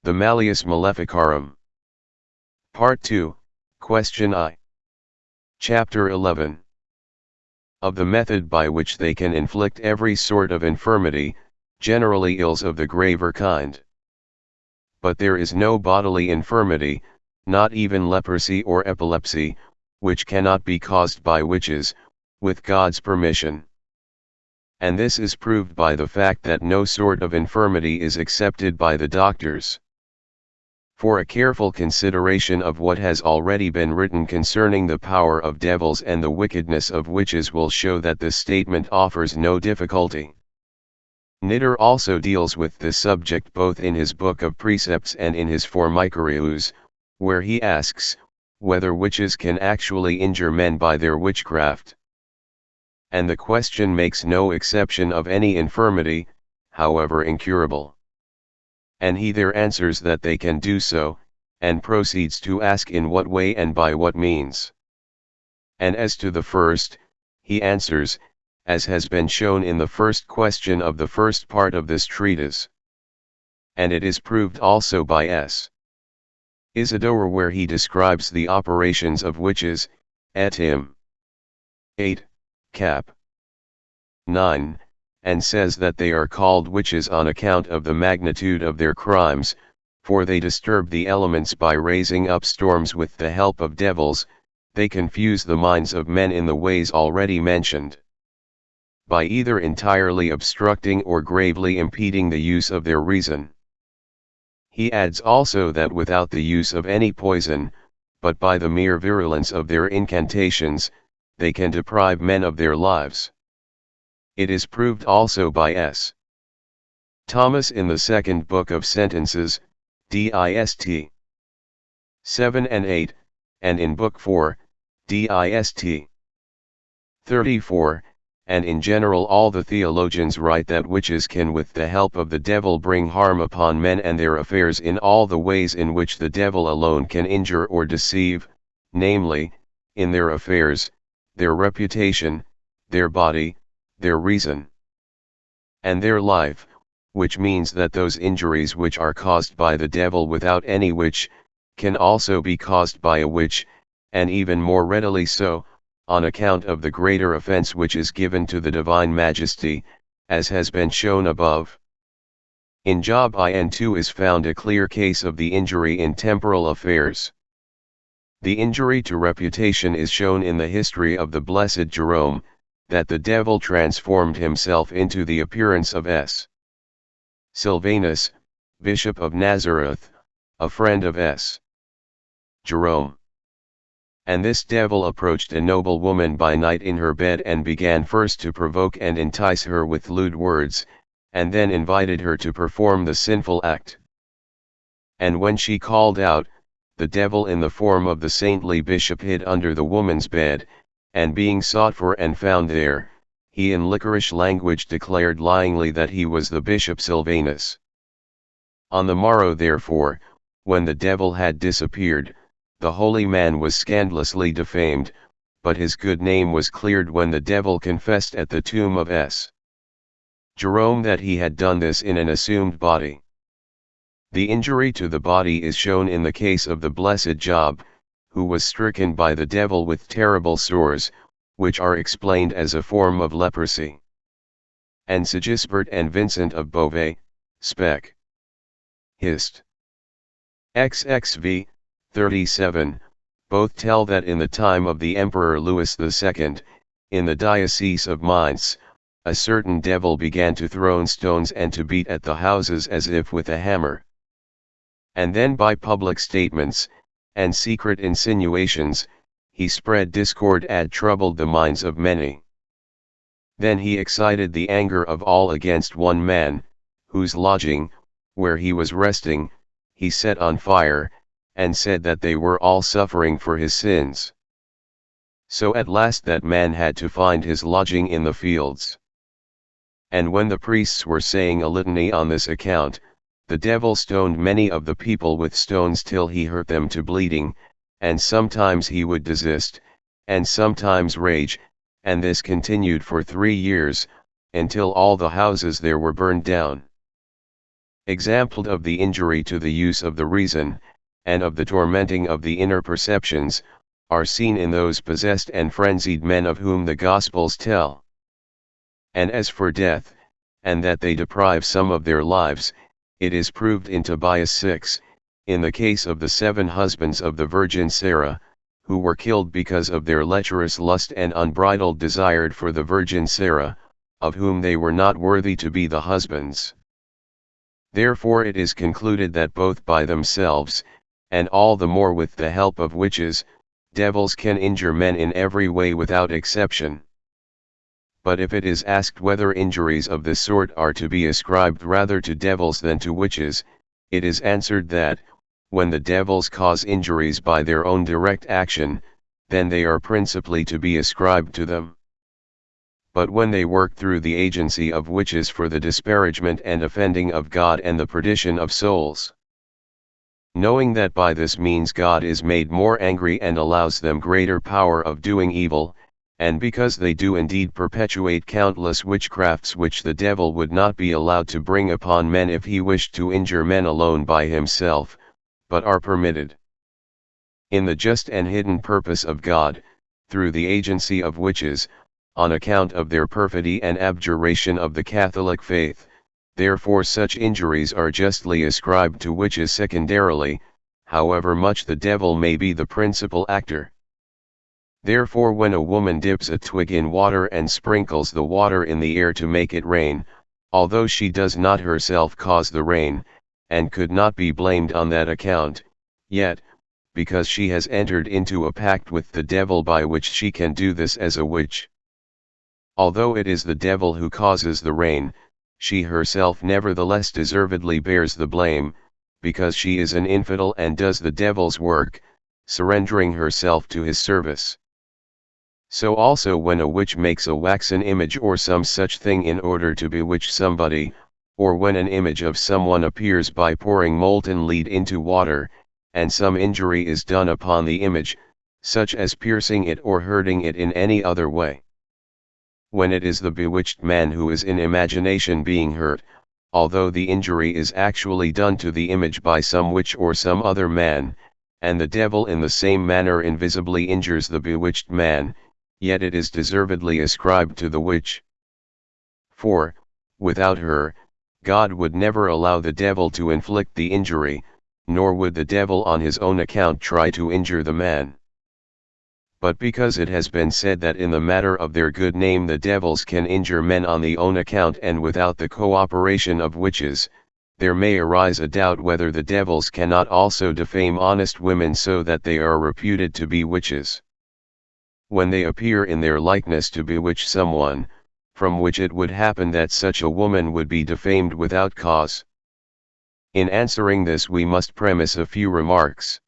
The Malleus Maleficarum. Part 2, Question I. Chapter 11. Of the method by which they can inflict every sort of infirmity, generally ills of the graver kind. But there is no bodily infirmity, not even leprosy or epilepsy, which cannot be caused by witches, with God's permission. And this is proved by the fact that no sort of infirmity is accepted by the doctors. For a careful consideration of what has already been written concerning the power of devils and the wickedness of witches will show that this statement offers no difficulty. Nitter also deals with this subject both in his book of precepts and in his Formicarius, where he asks, whether witches can actually injure men by their witchcraft. And the question makes no exception of any infirmity, however incurable. And he there answers that they can do so, and proceeds to ask in what way and by what means. And as to the first, he answers, as has been shown in the first question of the first part of this treatise. And it is proved also by S. Isidore, where he describes the operations of witches, et him. 8, cap. 9, and says that they are called witches on account of the magnitude of their crimes, for they disturb the elements by raising up storms with the help of devils, they confuse the minds of men in the ways already mentioned, by either entirely obstructing or gravely impeding the use of their reason. He adds also that without the use of any poison, but by the mere virulence of their incantations, they can deprive men of their lives. It is proved also by S. Thomas in the second book of Sentences, dist. 7 and 8, and in book 4, dist. 34, and in general all the theologians write that witches can with the help of the devil bring harm upon men and their affairs in all the ways in which the devil alone can injure or deceive, namely, in their affairs, their reputation, their body, their reason, and their life, which means that those injuries which are caused by the devil without any witch, can also be caused by a witch, and even more readily so, on account of the greater offense which is given to the divine majesty, as has been shown above. In Job 1:2 is found a clear case of the injury in temporal affairs. The injury to reputation is shown in the history of the blessed Jerome, that the devil transformed himself into the appearance of S. Silvanus, Bishop of Nazareth, a friend of S. Jerome. And this devil approached a noble woman by night in her bed and began first to provoke and entice her with lewd words, and then invited her to perform the sinful act. And when she called out, the devil in the form of the saintly bishop hid under the woman's bed, and being sought for and found there, he in liquorish language declared lyingly that he was the bishop Silvanus. On the morrow therefore, when the devil had disappeared, the holy man was scandalously defamed, but his good name was cleared when the devil confessed at the tomb of S. Jerome that he had done this in an assumed body. The injury to the body is shown in the case of the blessed Job, who was stricken by the devil with terrible sores, which are explained as a form of leprosy. And Sigisbert and Vincent of Beauvais, Spec. Hist. XXV, 37, both tell that in the time of the Emperor Louis II, in the diocese of Mainz, a certain devil began to throw stones and to beat at the houses as if with a hammer. And then by public statements, and secret insinuations, he spread discord and troubled the minds of many. Then he excited the anger of all against one man, whose lodging, where he was resting, he set on fire, and said that they were all suffering for his sins. So at last that man had to find his lodging in the fields. And when the priests were saying a litany on this account, the devil stoned many of the people with stones till he hurt them to bleeding, and sometimes he would desist, and sometimes rage, and this continued for 3 years, until all the houses there were burned down. Exampled of the injury to the use of the reason, and of the tormenting of the inner perceptions, are seen in those possessed and frenzied men of whom the Gospels tell. And as for death, and that they deprive some of their lives, it is proved in Tobias 6, in the case of the 7 husbands of the Virgin Sarah, who were killed because of their lecherous lust and unbridled desire for the Virgin Sarah, of whom they were not worthy to be the husbands. Therefore it is concluded that both by themselves, and all the more with the help of witches, devils can injure men in every way without exception. But if it is asked whether injuries of this sort are to be ascribed rather to devils than to witches, it is answered that, when the devils cause injuries by their own direct action, then they are principally to be ascribed to them. But when they work through the agency of witches for the disparagement and offending of God and the perdition of souls, knowing that by this means God is made more angry and allows them greater power of doing evil, and because they do indeed perpetuate countless witchcrafts which the devil would not be allowed to bring upon men if he wished to injure men alone by himself, but are permitted, in the just and hidden purpose of God, through the agency of witches, on account of their perfidy and abjuration of the Catholic faith, therefore such injuries are justly ascribed to witches secondarily, however much the devil may be the principal actor. Therefore when a woman dips a twig in water and sprinkles the water in the air to make it rain, although she does not herself cause the rain, and could not be blamed on that account, yet, because she has entered into a pact with the devil by which she can do this as a witch, although it is the devil who causes the rain, she herself nevertheless deservedly bears the blame, because she is an infidel and does the devil's work, surrendering herself to his service. So also when a witch makes a waxen image or some such thing in order to bewitch somebody, or when an image of someone appears by pouring molten lead into water, and some injury is done upon the image, such as piercing it or hurting it in any other way. When it is the bewitched man who is in imagination being hurt, although the injury is actually done to the image by some witch or some other man, and the devil in the same manner invisibly injures the bewitched man, yet it is deservedly ascribed to the witch. For, without her, God would never allow the devil to inflict the injury, nor would the devil on his own account try to injure the man. But because it has been said that in the matter of their good name the devils can injure men on their own account and without the cooperation of witches, there may arise a doubt whether the devils cannot also defame honest women so that they are reputed to be witches, when they appear in their likeness to bewitch someone, from which it would happen that such a woman would be defamed without cause. In answering this we must premise a few remarks.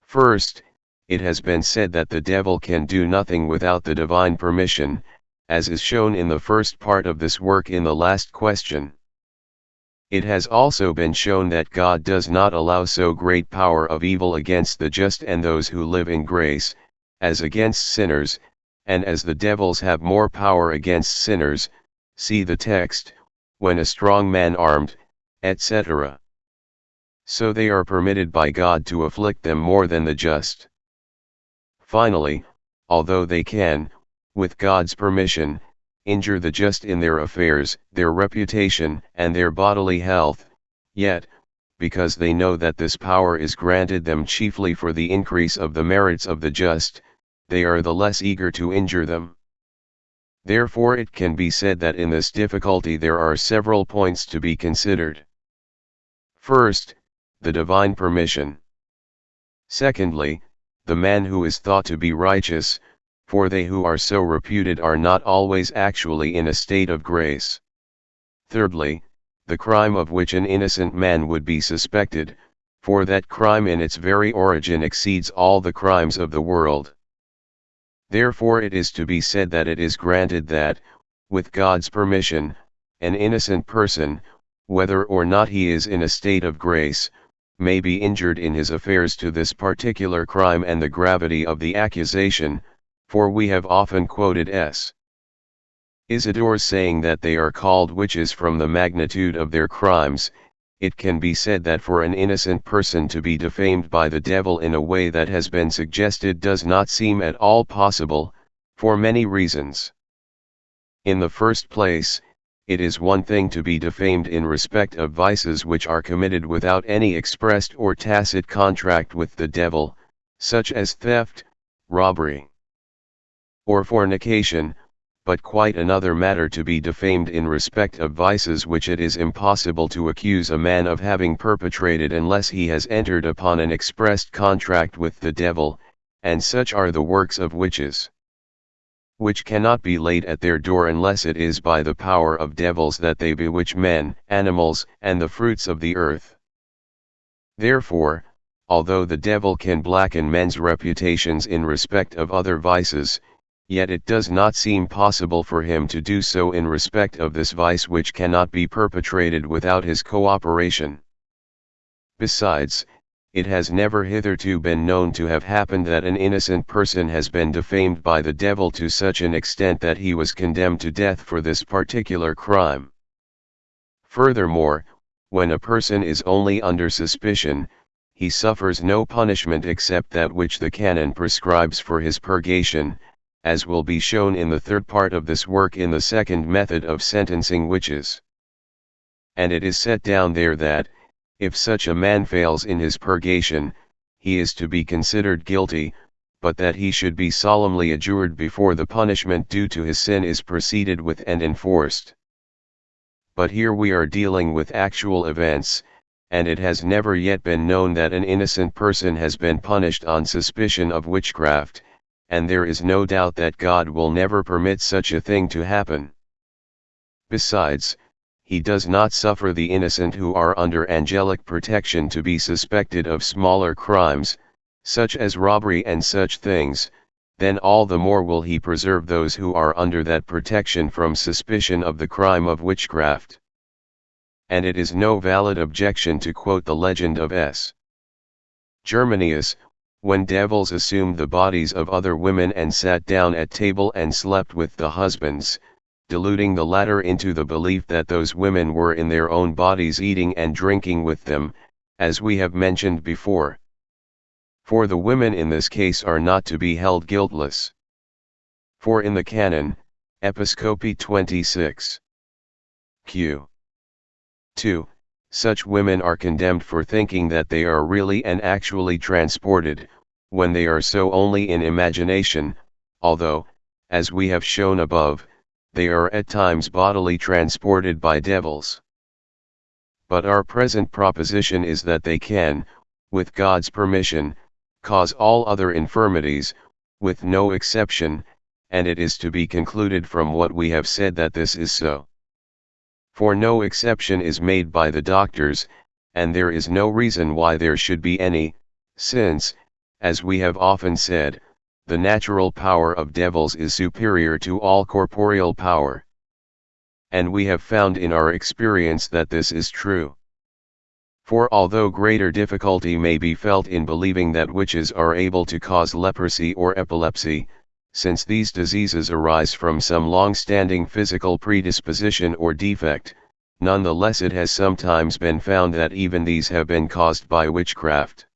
First, it has been said that the devil can do nothing without the divine permission, as is shown in the first part of this work in the last question. It has also been shown that God does not allow so great power of evil against the just and those who live in grace, as against sinners, and as the devils have more power against sinners, see the text, when a strong man armed, etc. So they are permitted by God to afflict them more than the just. Finally, although they can, with God's permission, injure the just in their affairs, their reputation, and their bodily health, yet, because they know that this power is granted them chiefly for the increase of the merits of the just, they are the less eager to injure them. Therefore it can be said that in this difficulty there are several points to be considered. First, the divine permission. Secondly, the man who is thought to be righteous, for they who are so reputed are not always actually in a state of grace. Thirdly, the crime of which an innocent man would be suspected, for that crime in its very origin exceeds all the crimes of the world. Therefore it is to be said that it is granted that, with God's permission, an innocent person, whether or not he is in a state of grace, may be injured in his affairs to this particular crime and the gravity of the accusation, for we have often quoted S. Isidore's saying that they are called witches from the magnitude of their crimes, it can be said that for an innocent person to be defamed by the devil in a way that has been suggested does not seem at all possible, for many reasons. In the first place, it is one thing to be defamed in respect of vices which are committed without any expressed or tacit contract with the devil, such as theft, robbery, or fornication, but quite another matter to be defamed in respect of vices which it is impossible to accuse a man of having perpetrated unless he has entered upon an expressed contract with the devil, and such are the works of witches, which cannot be laid at their door unless it is by the power of devils that they bewitch men, animals, and the fruits of the earth. Therefore, although the devil can blacken men's reputations in respect of other vices, yet it does not seem possible for him to do so in respect of this vice which cannot be perpetrated without his cooperation. Besides, it has never hitherto been known to have happened that an innocent person has been defamed by the devil to such an extent that he was condemned to death for this particular crime. Furthermore, when a person is only under suspicion, he suffers no punishment except that which the canon prescribes for his purgation, as will be shown in the third part of this work in the second method of sentencing witches. And it is set down there that, if such a man fails in his purgation, he is to be considered guilty, but that he should be solemnly adjured before the punishment due to his sin is proceeded with and enforced. But here we are dealing with actual events, and it has never yet been known that an innocent person has been punished on suspicion of witchcraft, and there is no doubt that God will never permit such a thing to happen. Besides, he does not suffer the innocent who are under angelic protection to be suspected of smaller crimes, such as robbery and such things, then all the more will he preserve those who are under that protection from suspicion of the crime of witchcraft. And it is no valid objection to quote the legend of S. Germanius, when devils assumed the bodies of other women and sat down at table and slept with the husbands, deluding the latter into the belief that those women were in their own bodies eating and drinking with them, as we have mentioned before. For the women in this case are not to be held guiltless. For in the canon, Episcopi 26. Q. 2. Such women are condemned for thinking that they are really and actually transported, when they are so only in imagination, although, as we have shown above, they are at times bodily transported by devils. But our present proposition is that they can, with God's permission, cause all other infirmities, with no exception, and it is to be concluded from what we have said that this is so. For no exception is made by the doctors, and there is no reason why there should be any, since, as we have often said, the natural power of devils is superior to all corporeal power. And we have found in our experience that this is true. For although greater difficulty may be felt in believing that witches are able to cause leprosy or epilepsy, since these diseases arise from some long-standing physical predisposition or defect, none the less it has sometimes been found that even these have been caused by witchcraft.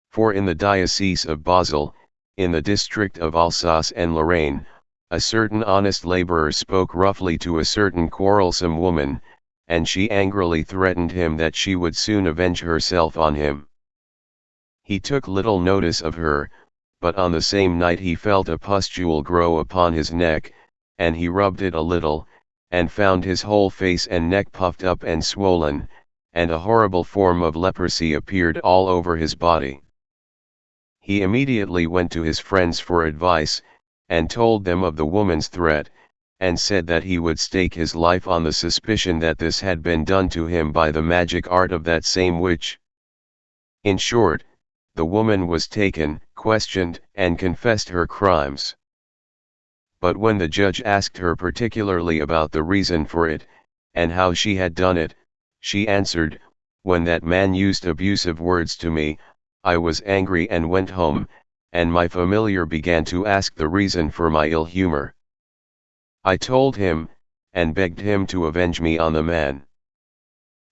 For in the diocese of Basel, in the district of Alsace and Lorraine, a certain honest laborer spoke roughly to a certain quarrelsome woman, and she angrily threatened him that she would soon avenge herself on him. He took little notice of her, but on the same night he felt a pustule grow upon his neck, and he rubbed it a little, and found his whole face and neck puffed up and swollen, and a horrible form of leprosy appeared all over his body. He immediately went to his friends for advice, and told them of the woman's threat, and said that he would stake his life on the suspicion that this had been done to him by the magic art of that same witch. In short, the woman was taken, questioned, and confessed her crimes. But when the judge asked her particularly about the reason for it, and how she had done it, she answered, "When that man used abusive words to me, I was angry and went home, and my familiar began to ask the reason for my ill humor. I told him, and begged him to avenge me on the man.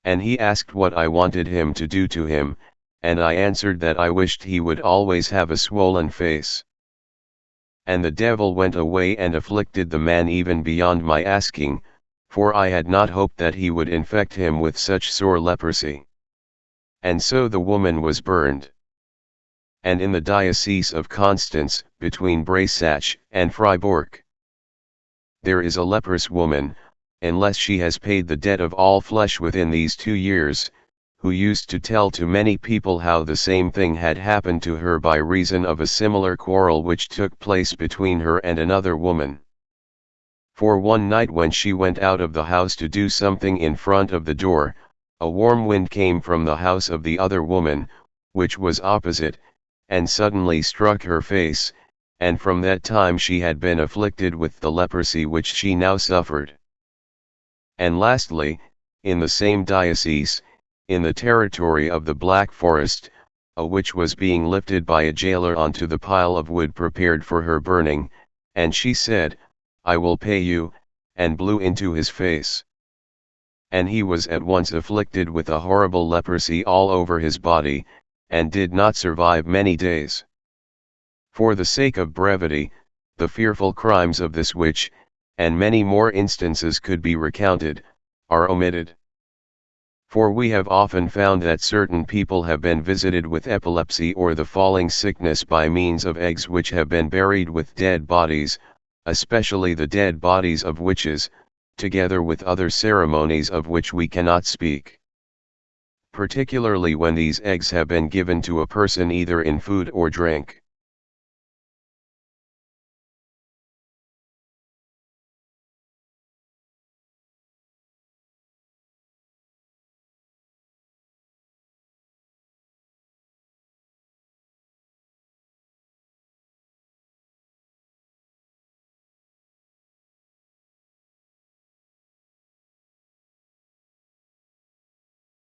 And he asked what I wanted him to do to him, and I answered that I wished he would always have a swollen face. And the devil went away and afflicted the man even beyond my asking, for I had not hoped that he would infect him with such sore leprosy. And so the woman was burned. And in the diocese of Constance, between Breisach and Fribourg, there is a leprous woman, unless she has paid the debt of all flesh within these 2 years, who used to tell to many people how the same thing had happened to her by reason of a similar quarrel which took place between her and another woman. For one night when she went out of the house to do something in front of the door, a warm wind came from the house of the other woman, which was opposite, and suddenly struck her face, and from that time she had been afflicted with the leprosy which she now suffered. And lastly, in the same diocese, in the territory of the Black Forest, a witch was being lifted by a jailer onto the pile of wood prepared for her burning, and she said, "I will pay you," and blew into his face. And he was at once afflicted with a horrible leprosy all over his body, and did not survive many days. For the sake of brevity, the fearful crimes of this witch, and many more instances could be recounted, are omitted. For we have often found that certain people have been visited with epilepsy or the falling sickness by means of eggs which have been buried with dead bodies, especially the dead bodies of witches, together with other ceremonies of which we cannot speak. Particularly when these eggs have been given to a person either in food or drink.